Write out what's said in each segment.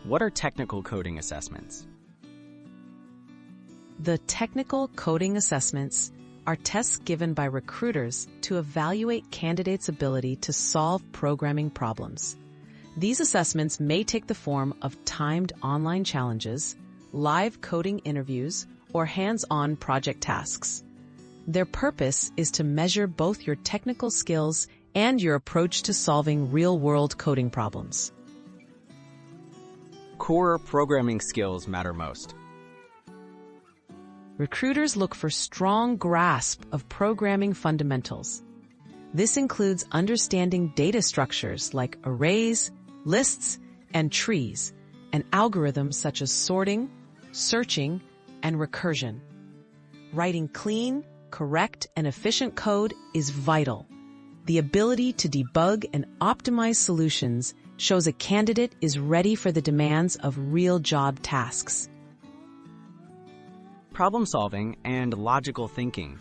What are technical coding assessments? The technical coding assessments are tests given by recruiters to evaluate candidates' ability to solve programming problems. These assessments may take the form of timed online challenges, live coding interviews, or hands-on project tasks. Their purpose is to measure both your technical skills and your approach to solving real-world coding problems. Core programming skills matter most. Recruiters look for strong grasp of programming fundamentals. This includes understanding data structures like arrays, lists, and trees, and algorithms such as sorting, searching, and recursion. Writing clean, correct, and efficient code is vital. The ability to debug and optimize solutions shows a candidate is ready for the demands of real job tasks. Problem solving and logical thinking.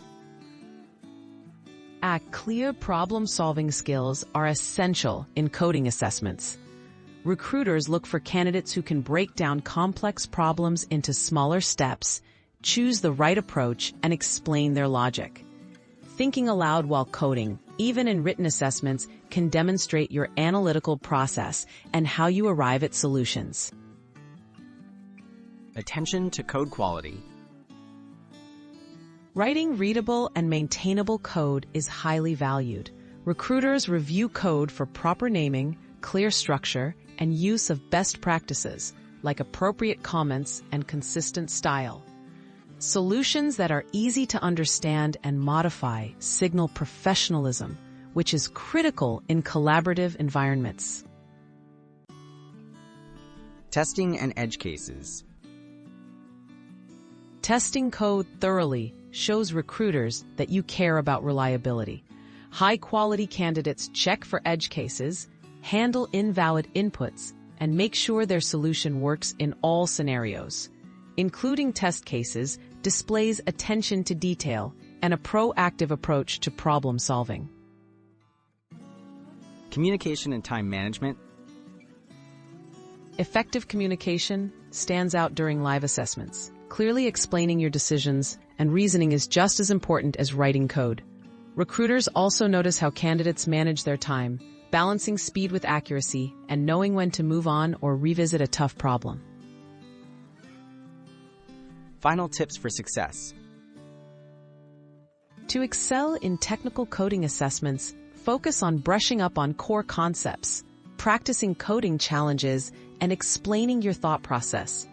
Clear problem-solving skills are essential in coding assessments. Recruiters look for candidates who can break down complex problems into smaller steps, choose the right approach, and explain their logic. Thinking aloud while coding, even in written assessments, can demonstrate your analytical process and how you arrive at solutions. Attention to code quality. Writing readable and maintainable code is highly valued. Recruiters review code for proper naming, clear structure, and use of best practices, like appropriate comments and consistent style. Solutions that are easy to understand and modify signal professionalism, which is critical in collaborative environments. Testing and edge cases. Testing code thoroughly shows recruiters that you care about reliability. High-quality candidates check for edge cases, handle invalid inputs, and make sure their solution works in all scenarios. Including test cases displays attention to detail and a proactive approach to problem solving. Communication and time management. Effective communication stands out during live assessments. Clearly explaining your decisions and reasoning is just as important as writing code. Recruiters also notice how candidates manage their time, balancing speed with accuracy and knowing when to move on or revisit a tough problem. Final tips for success. To excel in technical coding assessments, focus on brushing up on core concepts, practicing coding challenges, and explaining your thought process.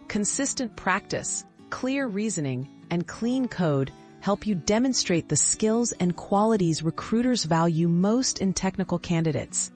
Consistent practice, clear reasoning, and clean code help you demonstrate the skills and qualities recruiters value most in technical candidates.